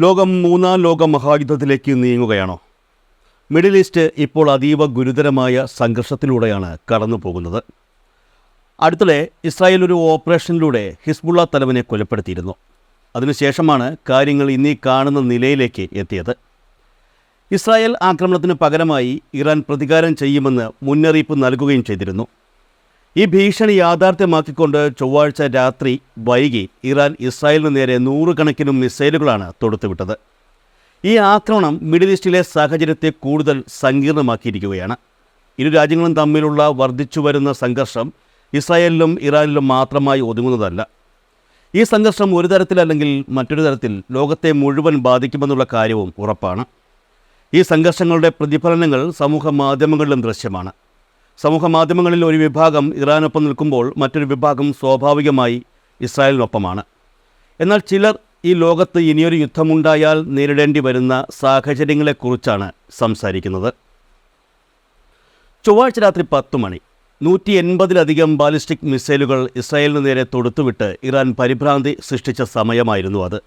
ലോകം മൂന്നാം ലോക മഹായുദ്ധത്തിലേക്ക് നീങ്ങുകയാണോ? മിഡിൽ ഈസ്റ്റ് ഇപ്പോൾ അതീവ ഗുരുതരമായ സംഘർഷത്തിലൂടെയാണ് കടന്നു പോകുന്നത്. അടുത്തിടെ ഇസ്രായേൽ ഒരു ഓപ്പറേഷനിലൂടെ ഹിസ്ബുള്ള തലവനെ കൊലപ്പെടുത്തിയിരുന്നു. അതിനുശേഷമാണ് കാര്യങ്ങൾ ഇന്നീ കാണുന്ന നിലയിലേക്ക് എത്തിയത്. ഇസ്രായേൽ ആക്രമണത്തിന് പകരമായി ഇറാൻ പ്രതികാരം ചെയ്യുമെന്ന് മുന്നറിയിപ്പ് നൽകുകയും ചെയ്തിരുന്നു. ഈ ഭീഷണി യാഥാർത്ഥ്യമാക്കിക്കൊണ്ട് ചൊവ്വാഴ്ച രാത്രി വൈകി ഇറാൻ ഇസ്രായേലിന് നേരെ നൂറുകണക്കിന് മിസൈലുകളാണ് തൊടുത്തുവിട്ടത്. ഈ ആക്രമണം മിഡിൽ ഈസ്റ്റിലെ സാഹചര്യത്തെ കൂടുതൽ സങ്കീർണമാക്കിയിരിക്കുകയാണ്. ഇരു രാജ്യങ്ങളും തമ്മിലുള്ള വർദ്ധിച്ചു വരുന്ന സംഘർഷം ഇസ്രായേലിലും ഇറാനിലും മാത്രമായി ഒതുങ്ങുന്നതല്ല. ഈ സംഘർഷം ഒരു തരത്തിലല്ലെങ്കിൽ മറ്റൊരു തരത്തിൽ ലോകത്തെ മുഴുവൻ ബാധിക്കുമെന്നുള്ള കാര്യവും ഉറപ്പാണ്. ഈ സംഘർഷങ്ങളുടെ പ്രതിഫലനങ്ങൾ സമൂഹ മാധ്യമങ്ങളിലും ദൃശ്യമാണ്. സമൂഹ മാധ്യമങ്ങളിൽ ഒരു വിഭാഗം ഇറാനൊപ്പം നിൽക്കുമ്പോൾ മറ്റൊരു വിഭാഗം സ്വാഭാവികമായി ഇസ്രായേലിനൊപ്പമാണ്. എന്നാൽ ചിലർ ഈ ലോകത്ത് ഇനിയൊരു യുദ്ധമുണ്ടായാൽ നേരിടേണ്ടി വരുന്ന സാഹചര്യങ്ങളെക്കുറിച്ചാണ് സംസാരിക്കുന്നത്. ചൊവ്വാഴ്ച രാത്രി 10 മണി 180-ലധികം ബാലിസ്റ്റിക് മിസൈലുകൾ ഇസ്രായേലിന് നേരെ തൊടുത്തുവിട്ട് ഇറാൻ പരിഭ്രാന്തി സൃഷ്ടിച്ച സമയമായിരുന്നു അത്.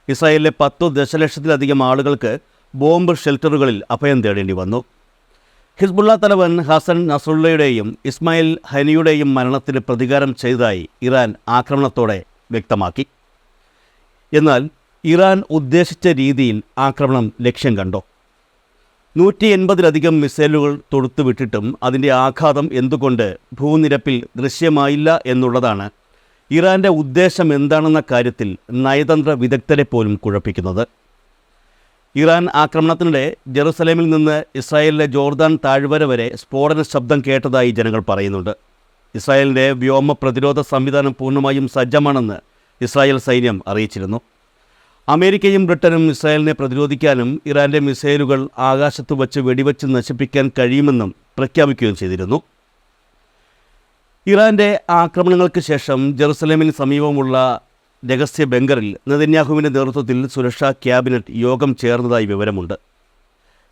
ഇസ്രായേലിലെ 10 ദശലക്ഷത്തിലധികം ആളുകൾക്ക് ബോംബ് ഷെൽട്ടറുകളിൽ അഭയം തേടേണ്ടി വന്നു. ഹിസ്ബുള്ള തലവൻ ഹസൻ നസ്രുള്ളയുടെയും ഇസ്മായിൽ ഹനിയുടെയും മരണത്തിന് പ്രതികാരം ചെയ്തതായി ഇറാൻ ആക്രമണത്തോടെ വ്യക്തമാക്കി. എന്നാൽ ഇറാൻ ഉദ്ദേശിച്ച രീതിയിൽ ആക്രമണം ലക്ഷ്യം കണ്ടോ? 180-ലധികം മിസൈലുകൾ തൊടുത്തുവിട്ടിട്ടും അതിൻ്റെ ആഘാതം എന്തുകൊണ്ട് ഭൂനിരപ്പിൽ ദൃശ്യമായില്ല എന്നുള്ളതാണ് ഇറാൻ്റെ ഉദ്ദേശം എന്താണെന്ന കാര്യത്തിൽ നയതന്ത്ര വിദഗ്ധരെ പോലും കുഴപ്പിക്കുന്നത്. ഇറാൻ ആക്രമണത്തിനിടെ ജെറുസലേമിൽ നിന്ന് ഇസ്രായേലിലെ ജോർദാൻ താഴ്വര വരെ സ്ഫോടന ശബ്ദം കേട്ടതായി ജനങ്ങൾ പറയുന്നുണ്ട്. ഇസ്രായേലിൻ്റെ വ്യോമ പ്രതിരോധ സംവിധാനം പൂർണ്ണമായും സജ്ജമാണെന്ന് ഇസ്രായേൽ സൈന്യം അറിയിച്ചിരുന്നു. അമേരിക്കയും ബ്രിട്ടനും ഇസ്രായേലിനെ പ്രതിരോധിക്കാനും ഇറാൻ്റെ മിസൈലുകൾ ആകാശത്ത് വച്ച് വെടിവെച്ച് നശിപ്പിക്കാൻ കഴിയുമെന്നും പ്രഖ്യാപിക്കുകയും ചെയ്തിരുന്നു. ഇറാൻ്റെ ആക്രമണങ്ങൾക്ക് ശേഷം ജെറുസലേമിന് സമീപമുള്ള രഹസ്യ ബങ്കറിൽ നെതന്യാഹുവിൻ്റെ നേതൃത്വത്തിൽ സുരക്ഷാ ക്യാബിനറ്റ് യോഗം ചേർന്നതായി വിവരമുണ്ട്.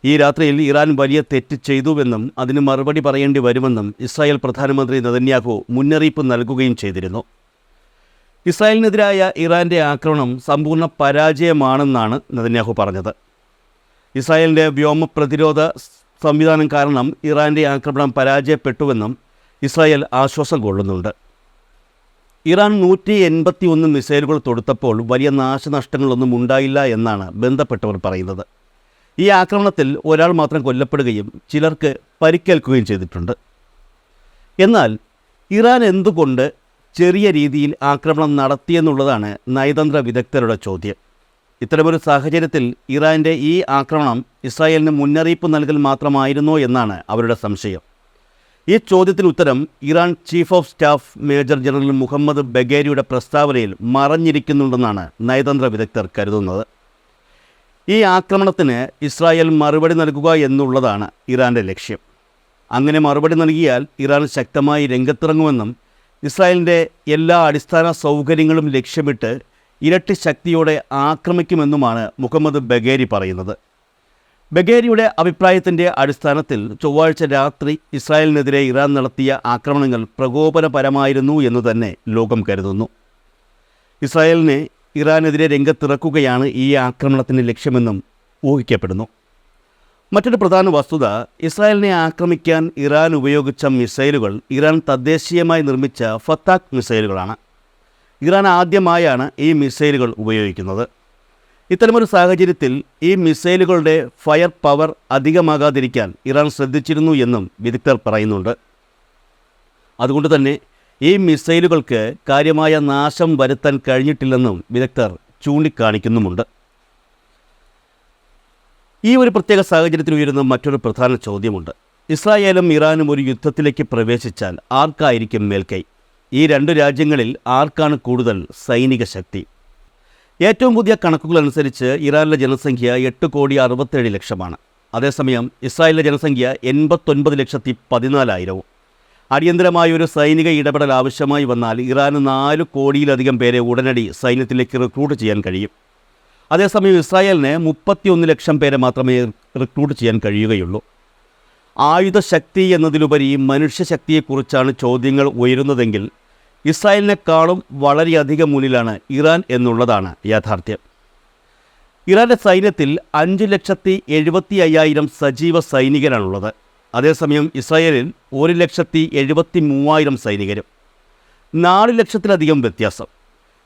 ഈ രാത്രിയിൽ ഇറാൻ വലിയ തെറ്റ് ചെയ്തുവെന്നും അതിന് മറുപടി പറയേണ്ടി വരുമെന്നും ഇസ്രായേൽ പ്രധാനമന്ത്രി നെതന്യാഹു മുന്നറിയിപ്പ് നൽകുകയും ചെയ്തിരുന്നു. ഇസ്രായേലിനെതിരായ ഇറാൻ്റെ ആക്രമണം സമ്പൂർണ്ണ പരാജയമാണെന്നാണ് നെതന്യാഹു പറഞ്ഞത്. ഇസ്രായേലിൻ്റെ വ്യോമ പ്രതിരോധ സംവിധാനം കാരണം ഇറാൻ്റെ ആക്രമണം പരാജയപ്പെട്ടുവെന്നും ഇസ്രായേൽ ആശ്വാസം കൊള്ളുന്നുണ്ട്. ഇറാൻ 181 മിസൈലുകൾ തൊടുത്തപ്പോൾ വലിയ നാശനഷ്ടങ്ങളൊന്നും ഉണ്ടായില്ല എന്നാണ് ബന്ധപ്പെട്ടവർ പറയുന്നത്. ഈ ആക്രമണത്തിൽ ഒരാൾ മാത്രം കൊല്ലപ്പെടുകയും ചിലർക്ക് പരിക്കേൽക്കുകയും ചെയ്തിട്ടുണ്ട്. എന്നാൽ ഇറാൻ എന്തുകൊണ്ട് ചെറിയ രീതിയിൽ ആക്രമണം നടത്തിയെന്നുള്ളതാണ് നയതന്ത്ര വിദഗ്ധരുടെ ചോദ്യം. ഇത്തരമൊരു സാഹചര്യത്തിൽ ഇറാൻ്റെ ഈ ആക്രമണം ഇസ്രായേലിന് മുന്നറിയിപ്പ് നൽകൽ മാത്രമായിരുന്നോ എന്നാണ് അവരുടെ സംശയം. ഈ ചോദ്യത്തിന് ഉത്തരം Iran chief of staff major general Mohammad ബഗേരിയുടെ പ്രസ്താവനയിൽ മറഞ്ഞിരിക്കുന്നുണ്ടെന്നാണ് നയതന്ത്ര വിദഗ്ധർ കരുതുന്നത്. ഈ ആക്രമണത്തിന് ഇസ്രായേൽ മറുപടി നൽകുക എന്നുള്ളതാണ് ഇറാൻ്റെ ലക്ഷ്യം. അങ്ങനെ മറുപടി നൽകിയാൽ ഇറാൻ ശക്തമായി രംഗത്തിറങ്ങുമെന്നും ഇസ്രായേലിൻ്റെ എല്ലാ അടിസ്ഥാന സൗകര്യങ്ങളും ലക്ഷ്യമിട്ട് ഇരട്ടി ശക്തിയോടെ ആക്രമിക്കുമെന്നുമാണ് മുഹമ്മദ് ബഗേരി പറയുന്നത്. ബഗേരിയുടെ അഭിപ്രായത്തിൻ്റെ അടിസ്ഥാനത്തിൽ ചൊവ്വാഴ്ച രാത്രി ഇസ്രായേലിനെതിരെ ഇറാൻ നടത്തിയ ആക്രമണങ്ങൾ പ്രകോപനപരമായിരുന്നു എന്ന് തന്നെ ലോകം കരുതുന്നു. ഇസ്രായേലിനെ ഇറാനെതിരെ രംഗത്തിറക്കുകയാണ് ഈ ആക്രമണത്തിൻ്റെ ലക്ഷ്യമെന്നും ഊഹിക്കപ്പെടുന്നു. മറ്റൊരു പ്രധാന വസ്തുത, ഇസ്രായേലിനെ ആക്രമിക്കാൻ ഇറാൻ ഉപയോഗിച്ച മിസൈലുകൾ ഇറാൻ തദ്ദേശീയമായി നിർമ്മിച്ച ഫത്താഖ് മിസൈലുകളാണ്. ഇറാൻ ആദ്യമായാണ് ഈ മിസൈലുകൾ ഉപയോഗിക്കുന്നത്. ഇത്തരമൊരു സാഹചര്യത്തിൽ ഈ മിസൈലുകളുടെ ഫയർ പവർ അധികമാകാതിരിക്കാൻ ഇറാൻ ശ്രദ്ധിച്ചിരുന്നു എന്നും വിദഗ്ധർ പറയുന്നുണ്ട്. അതുകൊണ്ട് തന്നെ ഈ മിസൈലുകൾക്ക് കാര്യമായ നാശം വരുത്താൻ കഴിഞ്ഞിട്ടില്ലെന്നും വിദഗ്ധർ ചൂണ്ടിക്കാണിക്കുന്നുമുണ്ട്. ഈ ഒരു പ്രത്യേക സാഹചര്യത്തിൽ ഉയരുന്ന മറ്റൊരു പ്രധാന ചോദ്യമുണ്ട്. ഇസ്രായേലും ഇറാനും ഒരു യുദ്ധത്തിലേക്ക് പ്രവേശിച്ചാൽ ആർക്കായിരിക്കും മേൽക്കൈ? ഈ 2 രാജ്യങ്ങളിൽ ആർക്കാണ് കൂടുതൽ സൈനിക ശക്തി? ഏറ്റവും പുതിയ കണക്കുകളനുസരിച്ച് ഇറാനിലെ ജനസംഖ്യ 8,67,00,000 അതേസമയം ഇസ്രായേലിലെ ജനസംഖ്യ 89,14,000. അടിയന്തരമായൊരു സൈനിക ഇടപെടൽ ആവശ്യമായി വന്നാൽ ഇറാന് 4 കോടിയിലധികം പേരെ ഉടനടി സൈന്യത്തിലേക്ക് റിക്രൂട്ട് ചെയ്യാൻ കഴിയും. അതേസമയം ഇസ്രായേലിന് 31 ലക്ഷം പേരെ മാത്രമേ റിക്രൂട്ട് ചെയ്യാൻ കഴിയുകയുള്ളൂ. ആയുധശക്തി എന്നതിലുപരി മനുഷ്യശക്തിയെക്കുറിച്ചാണ് ചോദ്യങ്ങൾ ഉയരുന്നതെങ്കിൽ ഇസ്രായേലിനെക്കാളും വളരെയധികം മുന്നിലാണ് ഇറാൻ എന്നുള്ളതാണ് യാഥാർത്ഥ്യം. ഇറാൻ്റെ സൈന്യത്തിൽ 5,70,50,000 സജീവ സൈനികരാണുള്ളത്. അതേസമയം ഇസ്രായേലിൽ 1,73,000 സൈനികരും. 4 ലക്ഷത്തിലധികം വ്യത്യാസം.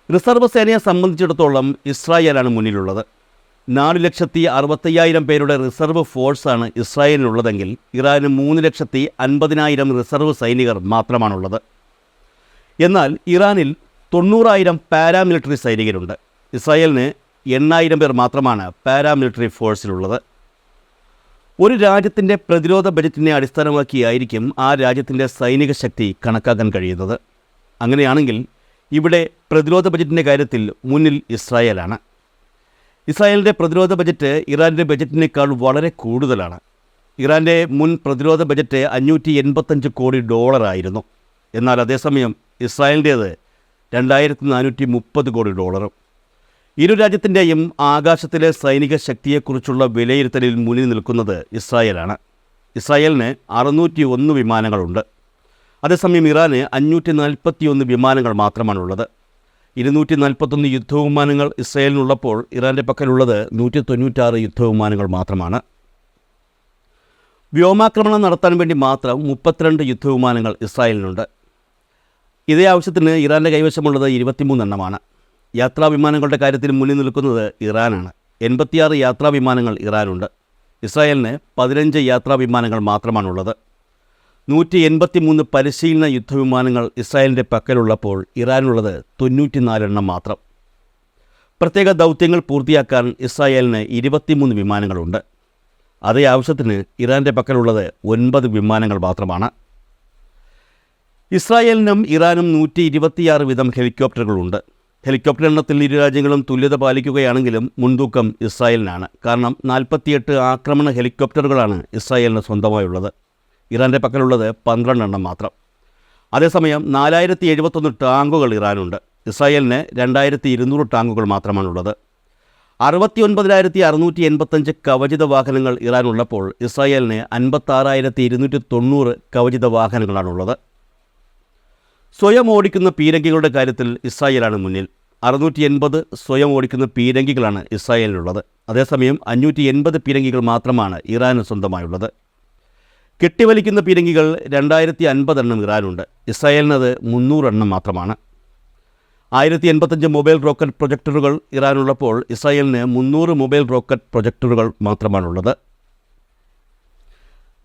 റിസർവ് സേനയെ സംബന്ധിച്ചിടത്തോളം ഇസ്രായേലാണ് മുന്നിലുള്ളത്. 4,65,000 പേരുടെ റിസർവ് ഫോഴ്സാണ് ഇസ്രായേലിനുള്ളതെങ്കിൽ ഇറാന് 3,50,000 റിസർവ് സൈനികർ മാത്രമാണുള്ളത്. എന്നാൽ ഇറാനിൽ 90,000 പാരാമിലിറ്ററി സൈനികരുണ്ട്. ഇസ്രായേലിന് 8,000 പേർ മാത്രമാണ് പാരാമിലിറ്ററി ഫോഴ്സിലുള്ളത്. ഒരു രാജ്യത്തിൻ്റെ പ്രതിരോധ ബജറ്റിനെ അടിസ്ഥാനമാക്കിയായിരിക്കും ആ രാജ്യത്തിൻ്റെ സൈനിക ശക്തി കണക്കാക്കാൻ കഴിയുന്നത്. അങ്ങനെയാണെങ്കിൽ ഇവിടെ പ്രതിരോധ ബജറ്റിൻ്റെ കാര്യത്തിൽ മുന്നിൽ ഇസ്രായേലാണ്. ഇസ്രായേലിൻ്റെ പ്രതിരോധ ബജറ്റ് ഇറാൻ്റെ ബജറ്റിനേക്കാൾ വളരെ കൂടുതലാണ്. ഇറാൻ്റെ മുൻ പ്രതിരോധ ബജറ്റ് $585 കോടി ആയിരുന്നു. എന്നാൽ അതേസമയം ഇസ്രായേലിൻ്റേത് $2,430 കോടി. ഇരു രാജ്യത്തിൻ്റെയും ആകാശത്തിലെ സൈനിക ശക്തിയെക്കുറിച്ചുള്ള വിലയിരുത്തലിൽ മുന്നിൽ നിൽക്കുന്നത് ഇസ്രായേലാണ്. ഇസ്രായേലിന് 601 വിമാനങ്ങളുണ്ട്. അതേസമയം ഇറാന് 541 വിമാനങ്ങൾ മാത്രമാണുള്ളത്. 241 യുദ്ധവിമാനങ്ങൾ ഇസ്രായേലിനുള്ളപ്പോൾ ഇറാൻ്റെ പക്കലുള്ളത് 196 യുദ്ധവിമാനങ്ങൾ മാത്രമാണ്. വ്യോമാക്രമണം നടത്താൻ വേണ്ടി മാത്രം 32 യുദ്ധവിമാനങ്ങൾ ഇസ്രായേലിനുണ്ട്. ഇതേ ആവശ്യത്തിന് ഇറാൻ്റെ കൈവശമുള്ളത് 23 എണ്ണമാണ്. യാത്രാ വിമാനങ്ങളുടെ കാര്യത്തിൽ മുന്നിൽ നിൽക്കുന്നത് ഇറാനാണ്. 86 യാത്രാ വിമാനങ്ങൾ ഇറാനുണ്ട്. ഇസ്രായേലിന് 15 യാത്രാ വിമാനങ്ങൾ മാത്രമാണുള്ളത്. 183 പരിശീലന യുദ്ധവിമാനങ്ങൾ ഇസ്രായേലിൻ്റെ പക്കലുള്ളപ്പോൾ ഇറാനുള്ളത് 94 എണ്ണം മാത്രം. പ്രത്യേക ദൗത്യങ്ങൾ പൂർത്തിയാക്കാൻ ഇസ്രായേലിന് 23 വിമാനങ്ങളുണ്ട്. അതേ ആവശ്യത്തിന് ഇറാൻ്റെ പക്കലുള്ളത് 9 വിമാനങ്ങൾ മാത്രമാണ്. ഇസ്രായേലിനും ഇറാനും 126 വീതം ഹെലികോപ്റ്ററുകളുണ്ട്. ഹെലികോപ്റ്റർ എണ്ണത്തിൽ ഇരു രാജ്യങ്ങളും തുല്യത പാലിക്കുകയാണെങ്കിലും മുൻതൂക്കം ഇസ്രായേലിനാണ്. കാരണം 48 ആക്രമണ ഹെലികോപ്റ്ററുകളാണ് ഇസ്രായേലിന് സ്വന്തമായുള്ളത്. ഇറാൻ്റെ പക്കലുള്ളത് 12 എണ്ണം മാത്രം. അതേസമയം 4,071 ടാങ്കുകൾ ഇറാനുണ്ട്. ഇസ്രായേലിന് 2,200 ടാങ്കുകൾ മാത്രമാണുള്ളത്. 69,685 കവചിത വാഹനങ്ങൾ ഇറാനുള്ളപ്പോൾ ഇസ്രായേലിന് 56,290 കവചിത വാഹനങ്ങളാണുള്ളത്. സ്വയം ഓടിക്കുന്ന പീരങ്കികളുടെ കാര്യത്തിൽ ഇസ്രായേലാണ് മുന്നിൽ. 680 സ്വയം ഓടിക്കുന്ന പീരങ്കികളാണ് ഇസ്രായേലിനുള്ളത്. അതേസമയം 580 പീരങ്കികൾ മാത്രമാണ് ഇറാന് സ്വന്തമായുള്ളത്. കെട്ടിവലിക്കുന്ന പീരങ്കികൾ 2,050 എണ്ണം ഇറാനുണ്ട്. ഇസ്രായേലിനത് 300 എണ്ണം മാത്രമാണ്. 1,085 മൊബൈൽ റോക്കറ്റ് പ്രൊജക്ടറുകൾ ഇറാനുള്ളപ്പോൾ ഇസ്രായേലിന് 300 മൊബൈൽ റോക്കറ്റ് പ്രൊജക്ടറുകൾ മാത്രമാണുള്ളത്.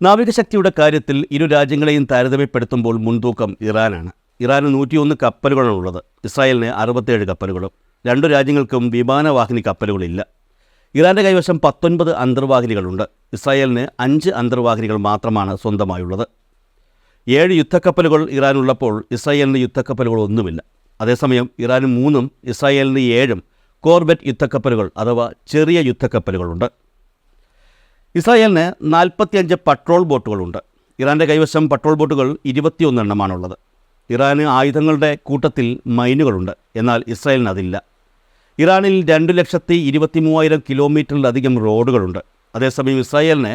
നാവികശക്തിയുടെ കാര്യത്തിൽ ഇരു രാജ്യങ്ങളെയും താരതമ്യപ്പെടുത്തുമ്പോൾ മുൻതൂക്കം ഇറാനാണ്. ഇറാന് 101 കപ്പലുകളാണുള്ളത്. ഇസ്രായേലിന് 67 കപ്പലുകളും. രണ്ടു രാജ്യങ്ങൾക്കും വിമാനവാഹിനി കപ്പലുകളില്ല. ഇറാൻ്റെ കൈവശം 19 അന്തർവാഹിനികളുണ്ട്. ഇസ്രായേലിന് 5 അന്തർവാഹിനികൾ മാത്രമാണ് സ്വന്തമായുള്ളത്. 7 യുദ്ധക്കപ്പലുകൾ ഇറാനുള്ളപ്പോൾ ഇസ്രായേലിന് യുദ്ധക്കപ്പലുകളൊന്നുമില്ല. അതേസമയം ഇറാന് 3 ഇസ്രായേലിന് 7 കോർബെറ്റ് യുദ്ധക്കപ്പലുകൾ അഥവാ ചെറിയ യുദ്ധക്കപ്പലുകളുണ്ട്. ഇസ്രായേലിന് 45 പട്രോൾ ബോട്ടുകളുണ്ട്. ഇറാൻ്റെ കൈവശം പട്രോൾ ബോട്ടുകൾ 21 എണ്ണമാണുള്ളത്. ഇറാന് ആയുധങ്ങളുടെ കൂട്ടത്തിൽ മൈനുകളുണ്ട്. എന്നാൽ ഇസ്രായേലിന് അതില്ല. ഇറാനിൽ 2,23,000 കിലോമീറ്ററിലധികം റോഡുകളുണ്ട്. അതേസമയം ഇസ്രായേലിന്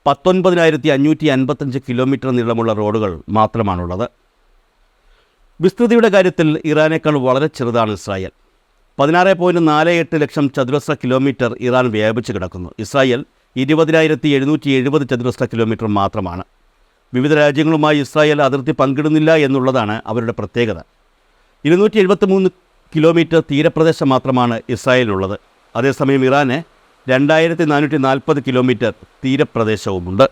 19,555 കിലോമീറ്റർ നീളമുള്ള റോഡുകൾ മാത്രമാണുള്ളത്. വിസ്തൃതിയുടെ കാര്യത്തിൽ ഇറാനേക്കാൾ വളരെ ചെറുതാണ് ഇസ്രായേൽ. 16.48 ലക്ഷം ചതുരശ്ര കിലോമീറ്റർ ഇറാൻ വ്യാപിച്ച് കിടക്കുന്നു. ഇസ്രായേൽ 20,770 ചതുരശ്ര കിലോമീറ്റർ മാത്രമാണ്. വിവിധ രാജ്യങ്ങളുമായി ഇസ്രായേൽ അതിർത്തി പങ്കിടുന്നില്ല എന്നുള്ളതാണ് അവരുടെ പ്രത്യേകത. 273 കിലോമീറ്റർ തീരപ്രദേശം മാത്രമാണ് ഇസ്രായേലിനുള്ളത്. അതേസമയം ഇറാന് 2,440 കിലോമീറ്റർ തീരപ്രദേശവുമുണ്ട്.